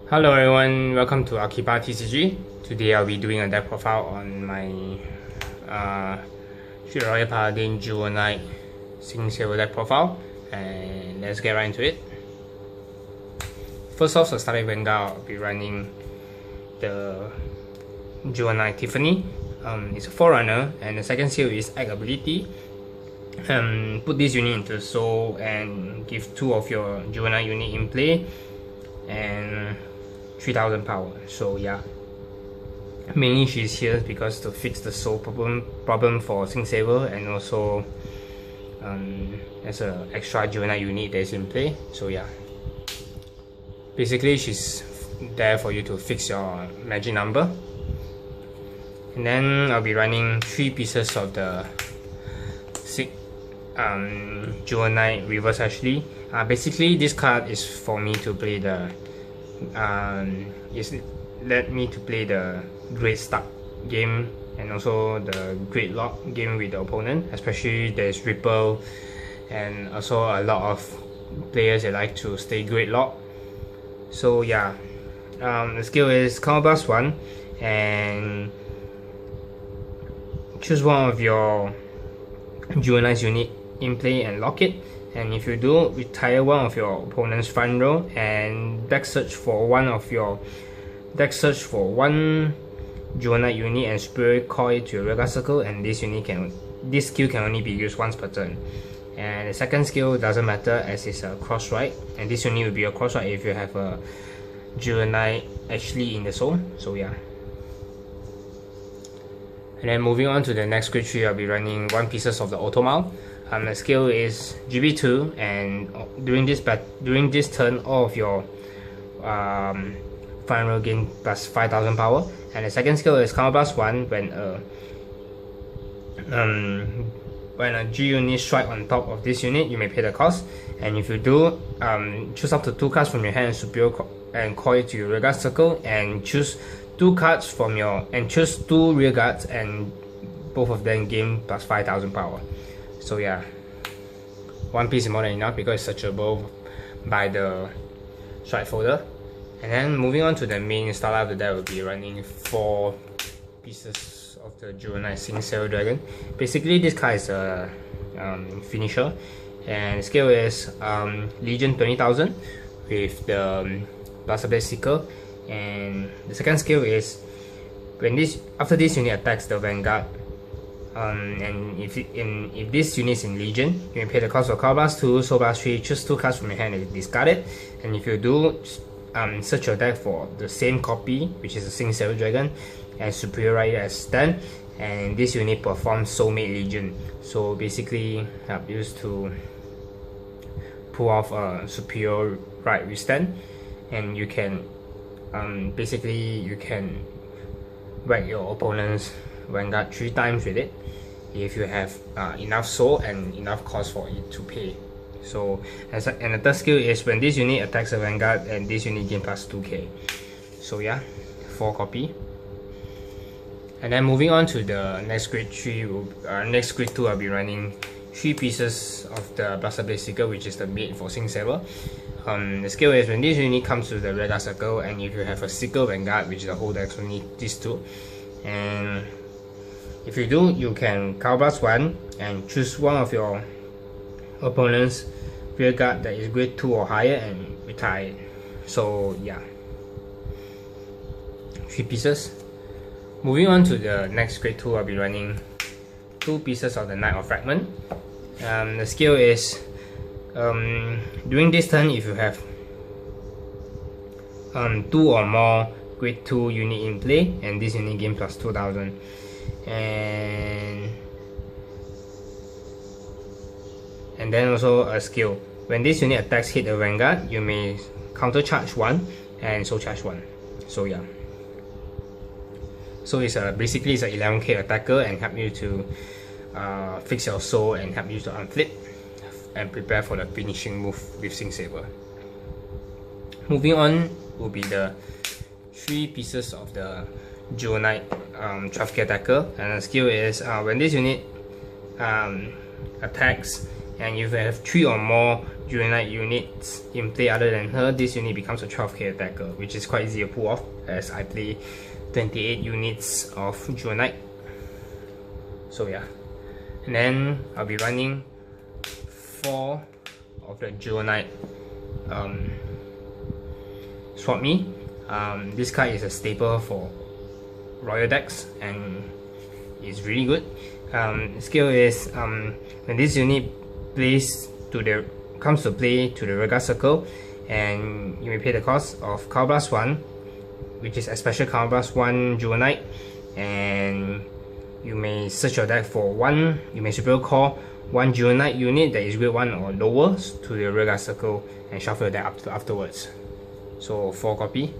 Hello everyone, welcome to Akiba TCG. Today I'll be doing a deck profile on my Royal Paladin Jewel Knight Sing Silver deck profile, and let's get right into it. First off, the starting Vanguard, I'll be running the Jewel Knight Tiffany. It's a Forerunner, and the second skill is Act Ability. Put this unit into soul and give 2 of your Jewel Knight unit in play, and 3000 power. So yeah, mainly she's here because to fix the soul problem for Sing Saver, and also as an extra Jewel Knight unit that is in play. So yeah, basically she's there for you to fix your magic number. And then I'll be running 3 pieces of the Jewel Knight Reverse Ashley. Basically this card is for me to play the let me to play the Great Start game, and also the Great Lock game with the opponent, especially there's Ripple, and also a lot of players that like to stay Great Lock. So yeah, the skill is Counterblast 1 and choose one of your Jewel Knight unit in play and lock it. And if you do, retire one of your opponent's front row and deck search for one Jewel Knight unit and Spirit Coil to your rearguard circle, and this skill can only be used once per turn. And the second skill doesn't matter as it's a cross ride, and this unit will be a cross ride if you have a Jewel Knight actually in the soul. So yeah. And then moving on to the next grade 3, I'll be running 1 pieces of the Automal. The skill is GB2, and during this turn, all of your front row gain plus 5000 power. And the second skill is Counterblast 1 when a G unit strike on top of this unit, you may pay the cost. And if you do, choose up to 2 cards from your hand and superior and coil to your rearguard circle, and choose 2 cards from your choose 2 rear guards, and both of them gain plus 5000 power. So yeah, 1 piece is more than enough because it's searchable by the strike folder. And then moving on to the main style of the deck, will be running 4 pieces of the Jewel Knight Sing Silver Dragon. Basically this card is a finisher, and the skill is Legion 20,000 with the Blaster Blade Seeker. And the second skill is after this unit attacks the Vanguard, and if this unit is in Legion, you may pay the cost of Counterblast 2, Soul Blast 3, choose 2 cards from your hand and discard it. And if you do, search your deck for the same copy, which is a Sing Silver Dragon, and superior it as 10, and this unit performs Soulmate Legion. So basically help you to pull off a superior ride with 10, and you can basically you can whack your opponent's Vanguard 3 times with it if you have enough soul and enough cost for it to pay. So and the third skill is when this unit attacks a Vanguard, and this unit gain plus 2k. So yeah, 4 copy. And then moving on to the next grade 3, next grade 2, I'll be running 3 pieces of the Blaster Blade Seeker, which is the mate for Sing Saver. The skill is when this unit comes to the rearguard circle, and if you have a Seeker Vanguard, which is the whole deck, only these 2, and if you do, you can Counterblast 1 and choose one of your opponent's rearguard that is grade 2 or higher and retire it. So yeah, 3 pieces. Moving on to the next grade 2, I'll be running 2 pieces of the Knight of Fragment. The skill is during this turn, if you have 2 or more grade 2 unit in play, and this unit gain plus 2000. And then also a skill, when this unit attacks hit a Vanguard, you may counter charge 1 and soul charge 1. So yeah, so it's basically it's an 11k attacker, and help you to fix your soul and help you to unflip and prepare for the finishing move with Sing Saver. Moving on will be the 3 pieces of the Jewel Knight 12k attacker, and the skill is when this unit attacks and if you have 3 or more Juvenite units in play other than her, this unit becomes a 12k attacker, which is quite easy to pull off as I play 28 units of Juvenite. So yeah, and then I'll be running 4 of the Juvenite Swap Me. This card is a staple for Royal decks and it's really good. Skill is when this unit comes to play to the Regard Circle, and you may pay the cost of Counterblast 1, which is a special Counterblast 1 Juvenite, and you may search your deck for one. You may superior call 1 Juvenite unit that is grade 1 or lower to the Regard Circle and shuffle your deck afterwards. So 4 copy.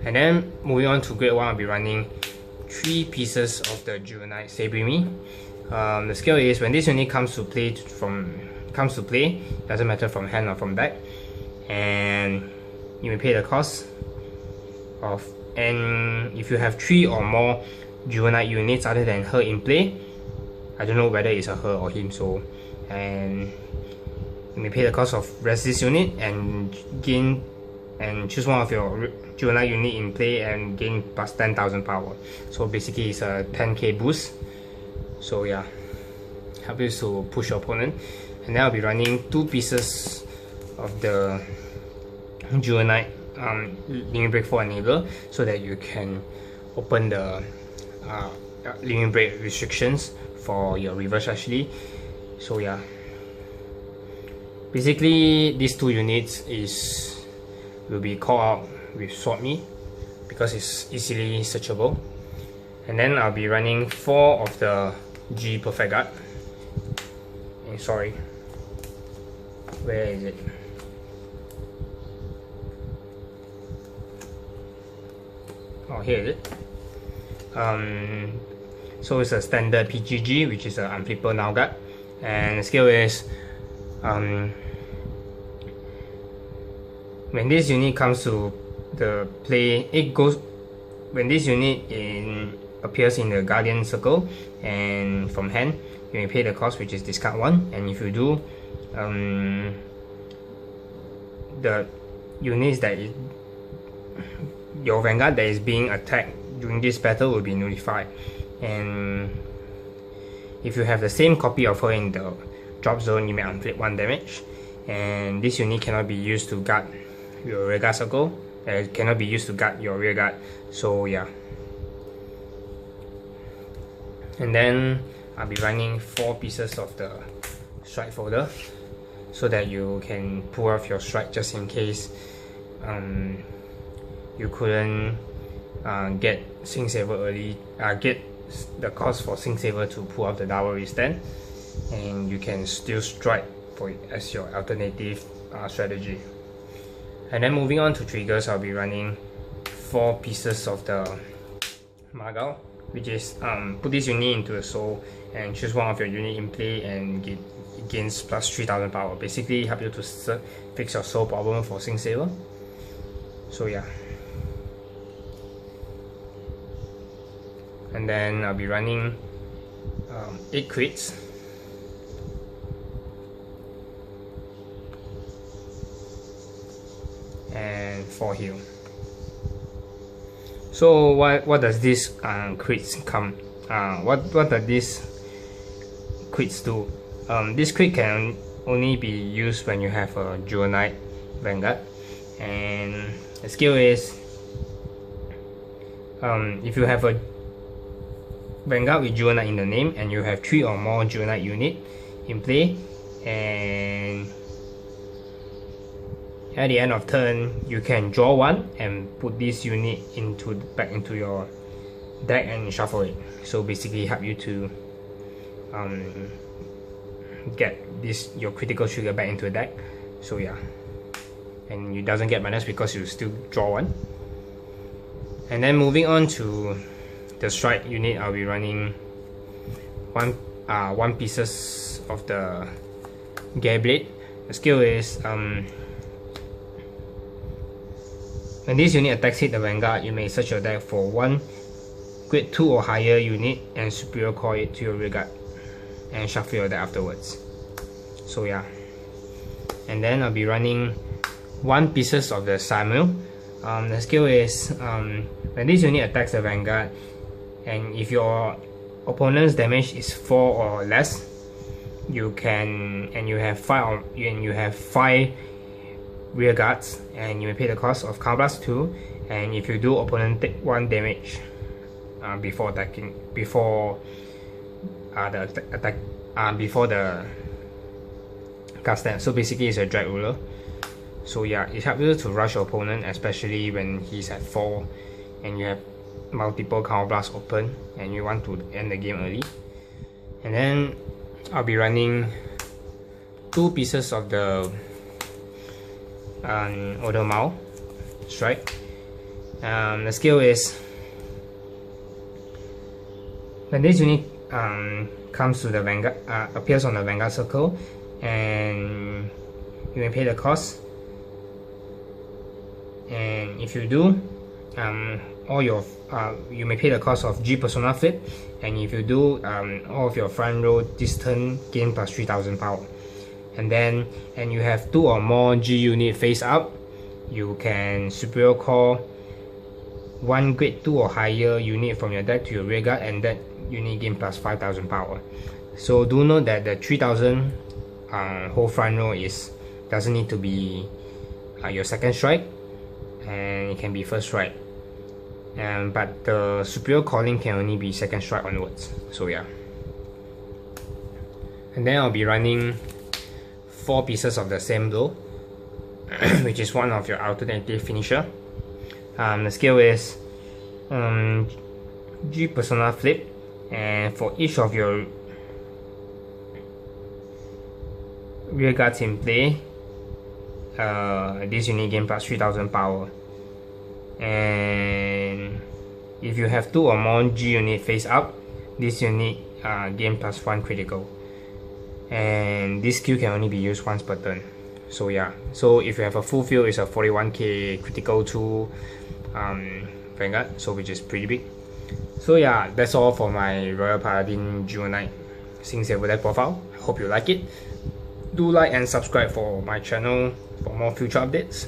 And then moving on to grade 1, I'll be running 3 pieces of the Juvenite Sabrimi. The skill is when this unit comes to play, doesn't matter from hand or from deck, and you may pay the cost of, and if you have 3 or more Juvenite units other than her in play, I don't know whether it's a her or him, so, and you may pay the cost of rest this unit and gain and choose one of your Juvenite unit in play and gain plus 10,000 power. So basically it's a 10k boost. So yeah, help you to push your opponent. And then I'll be running 2 pieces of the Juvenite Limit Break 4 enabler so that you can open the Limit Break restrictions for your reverse actually. So yeah, basically these 2 units will be called out with Swap Me because it's easily searchable. And then I'll be running 4 of the G Perfect Guard. Sorry, where is it? Oh, here is it. So it's a standard PGG, which is an unflippable now guard, and the skill is when this unit comes to the play, when this unit appears in the Guardian Circle and from hand, you may pay the cost, which is discard 1, and if you do, the units that your Vanguard that is being attacked during this battle will be nullified, and if you have the same copy of her in the drop zone, you may inflict 1 damage, and this unit cannot be used to guard your Regard Circle, cannot be used to guard your rear guard. So yeah, and then I'll be running 4 pieces of the strike folder so that you can pull off your strike just in case you couldn't get Sync Saver early, get the cost for Sync Saver to pull off the double withstand, and you can still strike for it as your alternative strategy. And then moving on to triggers, I'll be running 4 pieces of the Margao, which is put this unit into a soul and choose one of your unit in play and it gains plus 3,000 power. Basically help you to fix your soul problem for Sync Saver. So yeah. And then I'll be running 8 crits. And 4 heal. So what does this crits come? What does this crits do? This crit can only be used when you have a Juvenite Vanguard, and the skill is if you have a Vanguard with Juvenite in the name and you have 3 or more Juvenite unit in play, and at the end of turn you can draw 1 and put this unit back into your deck and shuffle it. So basically help you to get your critical trigger back into the deck. So yeah, and you doesn't get minus because you still draw 1. And then moving on to the strike unit, I'll be running 1 pieces of the Gear Blade. The skill is when this unit attacks hit the Vanguard, you may search your deck for 1 grade 2 or higher unit and superior call it to your rear guard and shuffle your deck afterwards. So yeah, and then I'll be running 1 pieces of the Samuel. The skill is when this unit attacks the Vanguard, and if your opponent's damage is 4 or less, you have 5 rear guards, and you may pay the cost of Counter Blast 2. And if you do, opponent take 1 damage before the cast step. So basically, it's a drag ruler. So yeah, it helps you to rush your opponent, especially when he's at 4 and you have multiple Counter Blast open and you want to end the game early. And then I'll be running 2 pieces of the Odomao strike. The skill is when this unit comes to the Vanguard, appears on the Vanguard circle, and you may pay the cost. And if you do, you may pay the cost of G Persona Flip, and if you do, all of your front row this turn gain plus 3000 power. And you have 2 or more G unit face up, you can superior call 1 grade 2 or higher unit from your deck to your rearguard, and that unit gain plus 5000 power. So do note that the 3000 whole front row doesn't need to be your second strike, and it can be first strike. But the superior calling can only be second strike onwards. So yeah. And then I'll be running 4 pieces of the same blow, which is one of your alternative finisher. The skill is G Persona Flip, and for each of your rear guards in play, this unit gain plus 3000 power. And if you have 2 or more G unit face up, this unit gain plus 1 critical. And this skill can only be used once per turn. So yeah, so if you have a full field, it's a 41k critical to Vanguard, so which is pretty big. So yeah, that's all for my Royal Paladin Jewel Knight Sing-Silver deck profile. I hope you like it. Do like and subscribe for my channel for more future updates.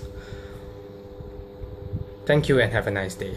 Thank you and have a nice day.